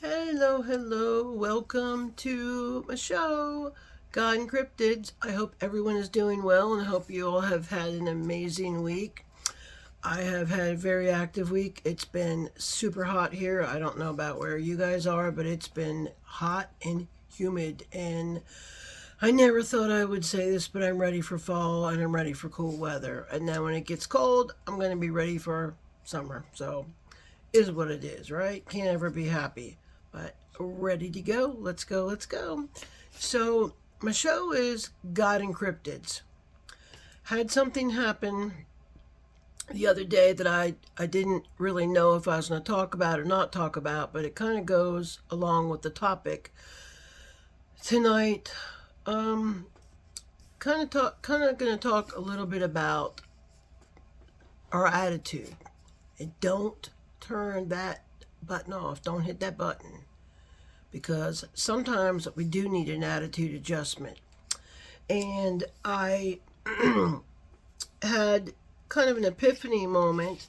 Hello, hello. Welcome to my show, God Encrypted. I hope everyone is doing well and I hope you all have had an amazing week. I have had a very active week. It's been super hot here. I don't know about where you guys are, but it's been hot and humid. And I never thought I would say this, but I'm ready for fall and I'm ready for cool weather. And now when it gets cold, I'm going to be ready for summer. So is what it is, right? Can't ever be happy. But ready to go. Let's go. Let's go. So my show is God Encrypted. Had something happen the other day that I didn't really know if I was going to talk about or not talk about, but it kind of goes along with the topic tonight. Um, kind of going to talk a little bit about our attitude. And don't turn that button off. Don't hit that button because sometimes we do need an attitude adjustment. And I had kind of an epiphany moment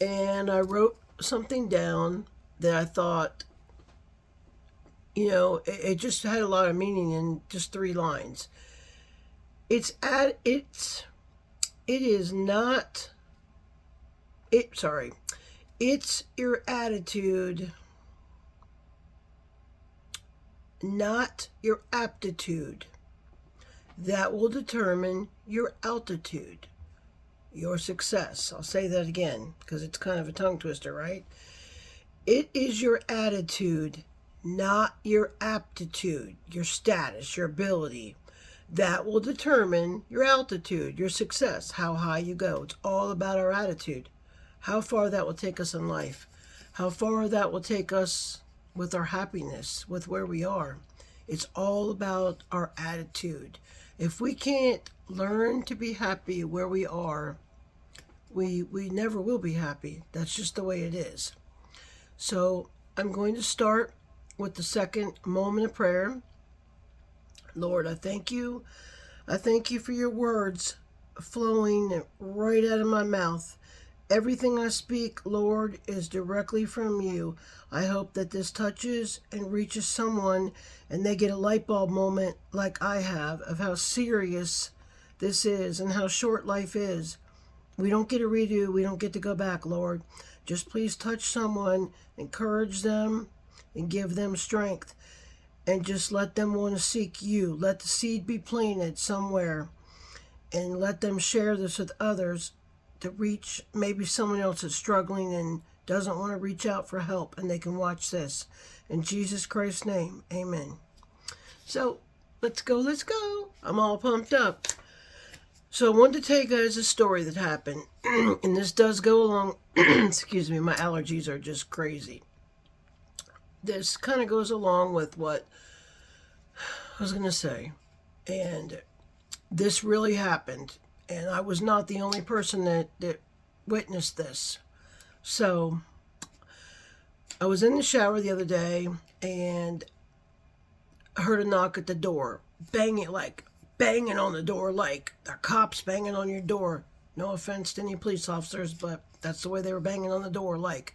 and I wrote something down that I thought, it just had a lot of meaning in just 3 lines. It is not it sorry. It's your attitude, not your aptitude, that will determine your altitude, your success. I'll say that again because it's kind of a tongue twister, right? It is your attitude, not your aptitude, your status, your ability, that will determine your altitude, your success, how high you go. It's all about our attitude, how far that will take us in life, how far that will take us with our happiness, with where we are. It's all about our attitude. If we can't learn to be happy where we are, we never will be happy. That's just the way it is. So I'm going to start with the second moment of prayer. Lord, I thank you. I thank you for your words flowing right out of my mouth. Everything I speak, Lord, is directly from you. I hope that this touches and reaches someone and they get a light bulb moment like I have of how serious this is and how short life is. We don't get a redo. We don't get to go back, Lord. Just please touch someone, encourage them, and give them strength. And just let them want to seek you. Let the seed be planted somewhere. And let them share this with others to reach maybe someone else that's struggling and doesn't want to reach out for help, and they can watch this. In Jesus Christ's name, amen. So, let's go, let's go. I'm all pumped up. So I wanted to take it as a story that happened, and this does go along, excuse me, my allergies are just crazy. This kind of goes along with what I was going to say, and this really happened, and I was not the only person that witnessed this. So I was in the shower the other day, and I heard a knock at the door, banging on the door, like the cops banging on your door. No offense to any police officers, but that's the way they were banging on the door, like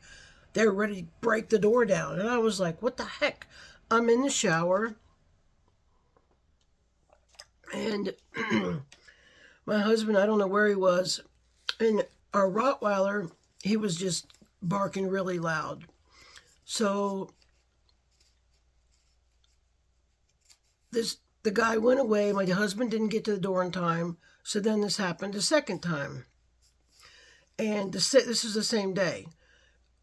they were ready to break the door down. And I was like, what the heck? I'm in the shower, and my husband, I don't know where he was, and our Rottweiler, he was just barking really loud. So the guy went away. My husband didn't get to the door in time. So then this happened a second time. And this is the same day.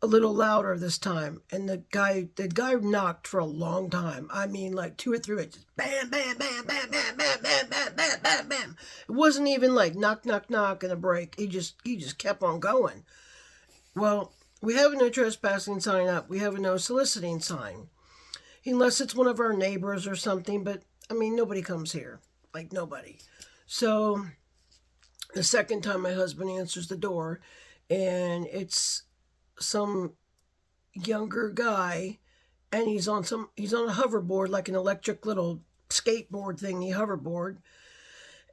A little louder this time. And the guy knocked for a long time. I mean, like 2 or 3 inches. Bam, bam, bam, bam, bam, bam, bam, bam, bam, bam, bam. It wasn't even like knock, knock, knock and a break. He just kept on going. Well, we have a no trespassing sign up. We have a no soliciting sign. Unless it's one of our neighbors or something, but I mean, nobody comes here. Like, nobody. So, the second time my husband answers the door, and it's some younger guy, and he's on a hoverboard, like an electric little skateboard thingy hoverboard,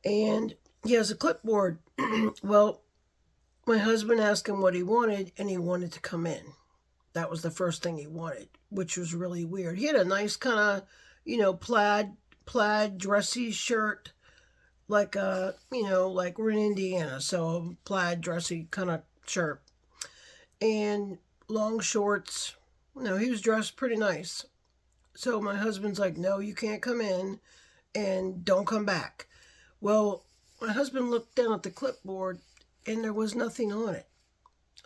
and he has a clipboard. Well, my husband asked him what he wanted, and he wanted to come in. That was the first thing he wanted, which was really weird. He had a nice kind of, plaid dressy shirt, like like we're in Indiana, so plaid dressy kind of shirt and long shorts. No, he was dressed pretty nice. So my husband's like, "No, you can't come in and don't come back." Well, my husband looked down at the clipboard and there was nothing on it.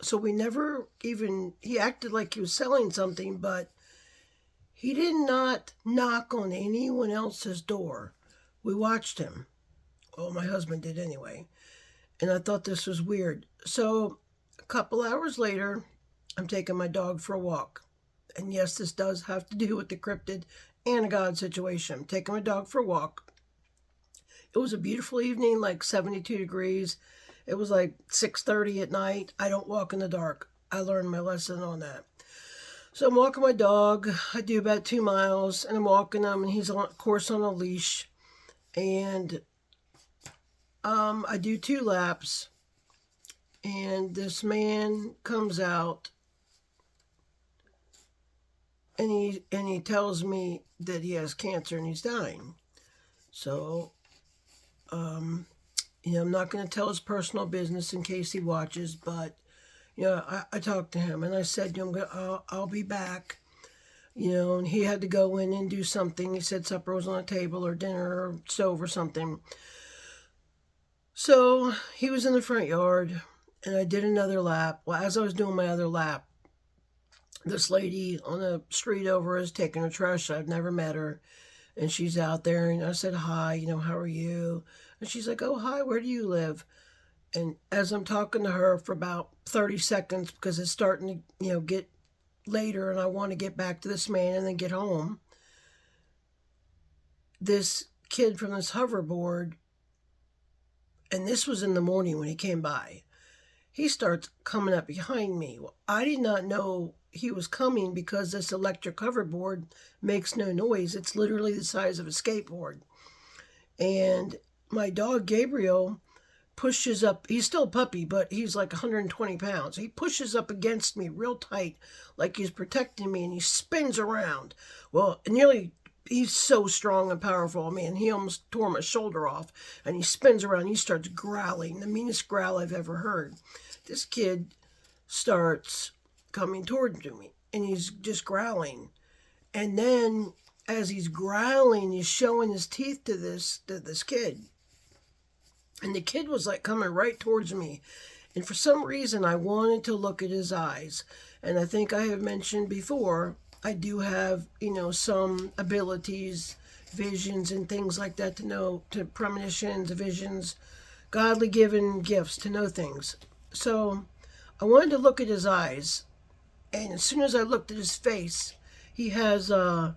So we never even, he acted like he was selling something, but he did not knock on anyone else's door. We watched him. Well, my husband did anyway. And I thought this was weird. So a couple hours later, I'm taking my dog for a walk. And yes, this does have to do with the cryptid and a God situation. I'm taking my dog for a walk. It was a beautiful evening, like 72 degrees. It was like 6:30 at night. I don't walk in the dark. I learned my lesson on that. So I'm walking my dog. I do about 2 miles, and I'm walking him, and he's on, of course, on a leash. And I do 2 laps, and this man comes out, and he tells me that he has cancer and he's dying. So, I'm not going to tell his personal business in case he watches, but I talked to him and I said to him, I'll be back. And he had to go in and do something. He said supper was on the table or dinner or stove or something. So he was in the front yard and I did another lap. Well, as I was doing my other lap, this lady on the street over is taking her trash. I've never met her. And she's out there and I said, "Hi, how are you?" And she's like, "Oh, hi, where do you live?" And as I'm talking to her for about 30 seconds, because it's starting to, get later and I want to get back to this man and then get home, this kid from this hoverboard, and this was in the morning when he came by, he starts coming up behind me. Well, I did not know he was coming because this electric hoverboard makes no noise. It's literally the size of a skateboard. And my dog, Gabriel, pushes up. He's still a puppy, but he's like 120 pounds. He pushes up against me real tight, like he's protecting me, and he spins around. Well, he's so strong and powerful. Man, he almost tore my shoulder off, and he spins around. And he starts growling, the meanest growl I've ever heard. This kid starts coming towards me, and he's just growling. And then, as he's growling, he's showing his teeth to this kid. And the kid was like coming right towards me. And for some reason, I wanted to look at his eyes. And I think I have mentioned before, I do have, some abilities, visions, and things like that to premonitions, visions, godly given gifts to know things. So I wanted to look at his eyes. And as soon as I looked at his face, he has like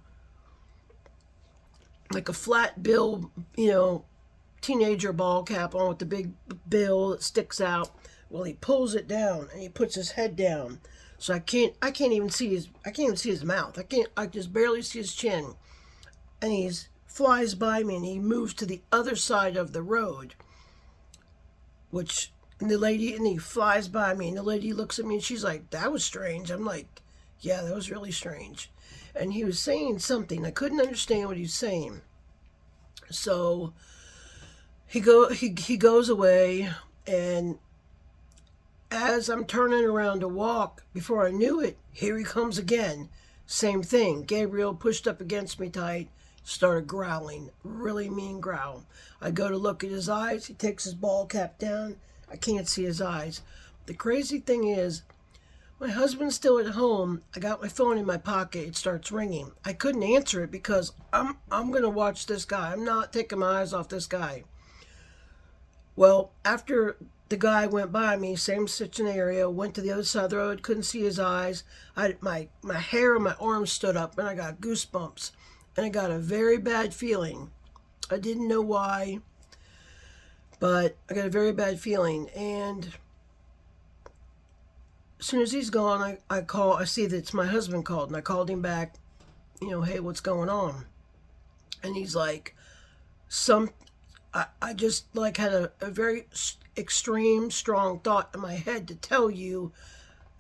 a flat bill, teenager ball cap on with the big bill that sticks out. Well, he pulls it down and he puts his head down. So I can't even see his mouth. I just barely see his chin. And he flies by me and he moves to the other side of the road. And he flies by me and the lady looks at me and she's like, "That was strange." I'm like, "Yeah, that was really strange." And he was saying something. I couldn't understand what he was saying. So he goes away, and as I'm turning around to walk, before I knew it, here he comes again. Same thing. Gabriel pushed up against me tight, started growling, really mean growl. I go to look at his eyes. He takes his ball cap down. I can't see his eyes. The crazy thing is, my husband's still at home. I got my phone in my pocket. It starts ringing. I couldn't answer it because I'm going to watch this guy. I'm not taking my eyes off this guy. Well, after the guy went by me, same scenario, went to the other side of the road, couldn't see his eyes. My hair on my arms stood up and I got goosebumps. And I got a very bad feeling. I didn't know why, but I got a very bad feeling. And as soon as he's gone, I see that it's my husband called, and I called him back, "Hey, what's going on?" And he's like, I just like had a very extreme, strong thought in my head to tell you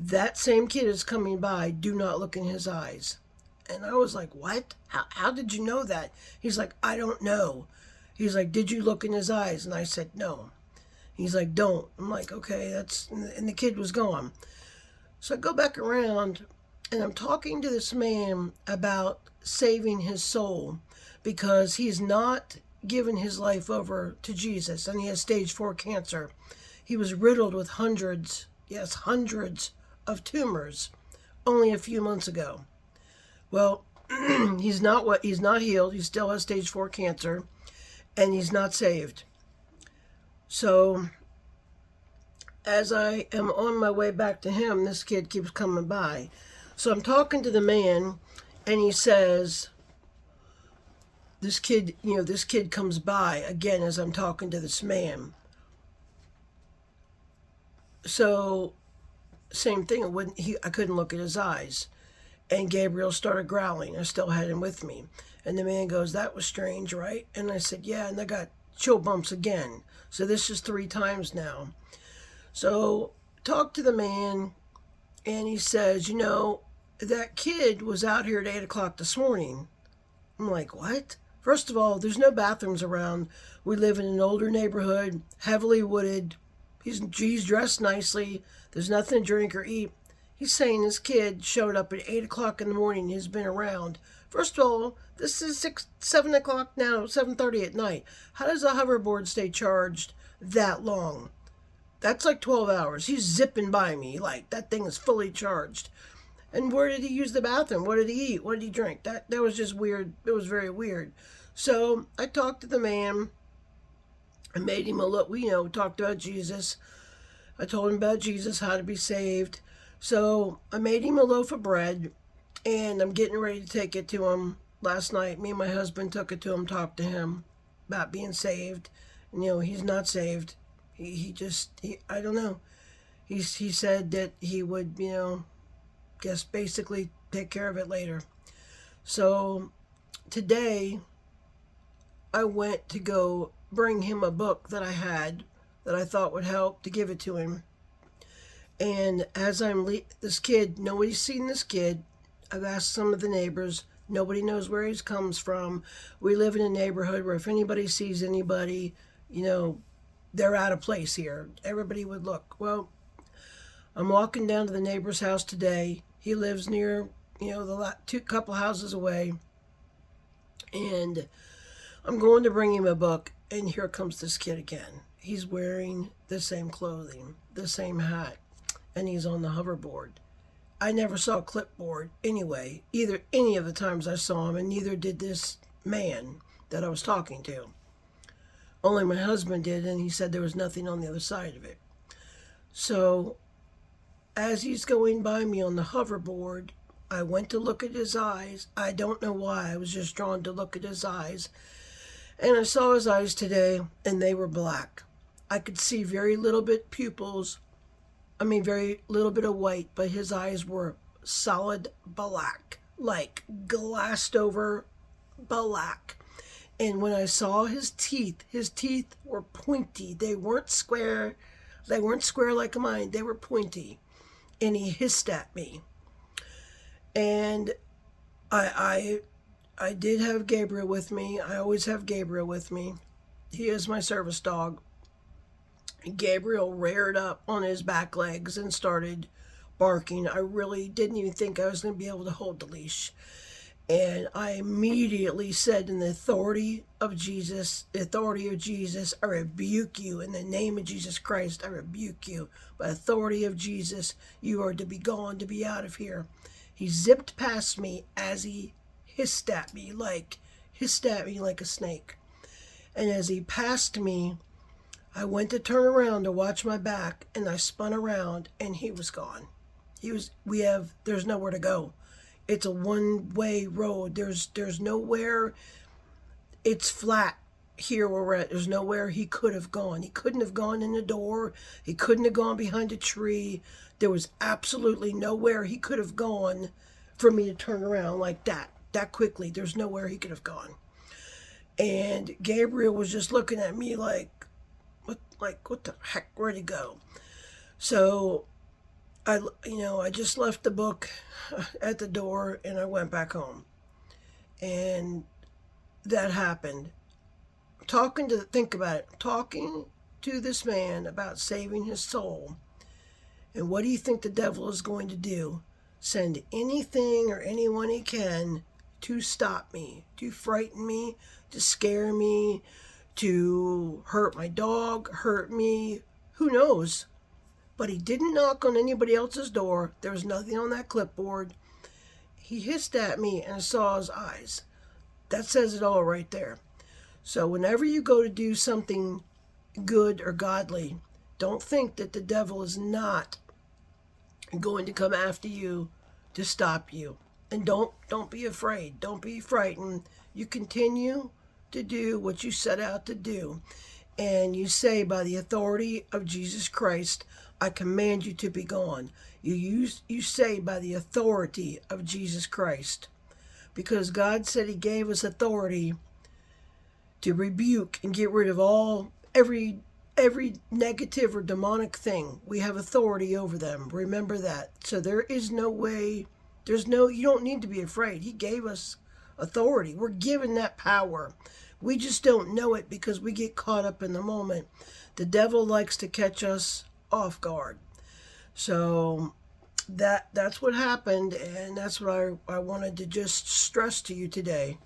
That same kid is coming by. Do not look in his eyes. And I was like, what? How did you know that? He's like, I don't know. He's like, did you look in his eyes? And I said, no. He's like, don't. I'm like, okay, that's, and the kid was gone. So I go back around and I'm talking to this man about saving his soul because he's not given his life over to Jesus and he has stage 4 cancer. He was riddled with hundreds, yes, hundreds of tumors only a few months ago. Well, he's not healed. He still has stage 4 cancer and he's not saved. So as I am on my way back to him, this kid keeps coming by. So I'm talking to the man, and he says, this kid comes by again as I'm talking to this man. So same thing, I couldn't look at his eyes. And Gabriel started growling. I still had him with me. And the man goes, that was strange, right? And I said, yeah, and I got chill bumps again. So this is 3 times now. So talk to the man, and he says, that kid was out here at 8 o'clock this morning. I'm like, what? First of all, there's no bathrooms around. We live in an older neighborhood, heavily wooded. He's dressed nicely. There's nothing to drink or eat. He's saying this kid showed up at 8 o'clock in the morning and has been around. First of all, this is 7 o'clock now, 7:30 at night. How does a hoverboard stay charged that long? That's like 12 hours. He's zipping by me like that thing is fully charged. And where did he use the bathroom? What did he eat? What did he drink? That was just weird. It was very weird. So I talked to the man. I made him we talked about Jesus. I told him about Jesus, how to be saved. So I made him a loaf of bread, and I'm getting ready to take it to him. Last night, me and my husband took it to him, talked to him about being saved. And, he's not saved. He I don't know. He said that he would, guess basically take care of it later. So today I went to go bring him a book that I had that I thought would help to give it to him. And as this kid, nobody's seen this kid. I've asked some of the neighbors. Nobody knows where he comes from. We live in a neighborhood where if anybody sees anybody, they're out of place here. Everybody would look. Well, I'm walking down to the neighbor's house today. He lives near, the couple houses away. And I'm going to bring him a book. And here comes this kid again. He's wearing the same clothing, the same hat, and he's on the hoverboard. I never saw a clipboard anyway, any of the times I saw him, and neither did this man that I was talking to. Only my husband did, and he said there was nothing on the other side of it. So as he's going by me on the hoverboard, I went to look at his eyes. I don't know why. I was just drawn to look at his eyes. And I saw his eyes today, and they were black. I could see very little bit pupils. Very little bit of white, but his eyes were solid black, like glassed over black. And when I saw his teeth were pointy. They weren't square. They weren't square like mine. They were pointy. And he hissed at me. And I did have Gabriel with me. I always have Gabriel with me. He is my service dog. Gabriel reared up on his back legs and started barking. I really didn't even think I was going to be able to hold the leash. And I immediately said, in the authority of Jesus, I rebuke you. In the name of Jesus Christ, I rebuke you. By authority of Jesus, you are to be gone, to be out of here. He zipped past me as he hissed at me like a snake. And as he passed me, I went to turn around to watch my back, and I spun around, and he was gone. There's nowhere to go. It's a one-way road. There's nowhere. It's flat here where we're at. There's nowhere he could have gone. He couldn't have gone in the door. He couldn't have gone behind a tree. There was absolutely nowhere he could have gone for me to turn around like that quickly. There's nowhere he could have gone. And Gabriel was just looking at me like, what the heck, where'd he go? So I just left the book at the door and I went back home. And that happened. Think about it, talking to this man about saving his soul. And what do you think the devil is going to do? Send anything or anyone he can to stop me, to frighten me, to scare me, to hurt my dog, hurt me. Who knows? But he didn't knock on anybody else's door. There was nothing on that clipboard. He hissed at me and I saw his eyes. That says it all right there. So whenever you go to do something good or godly, don't think that the devil is not going to come after you to stop you. And don't be afraid. Don't be frightened. You continue to do what you set out to do. And you say, by the authority of Jesus Christ, I command you to be gone. You say, by the authority of Jesus Christ. Because God said he gave us authority to rebuke and get rid of every negative or demonic thing. We have authority over them. Remember that. So there is no way, you don't need to be afraid. He gave us authority. We're given that power. We just don't know it because we get caught up in the moment. The devil likes to catch us off guard. So that's what happened, and that's what I wanted to just stress to you today.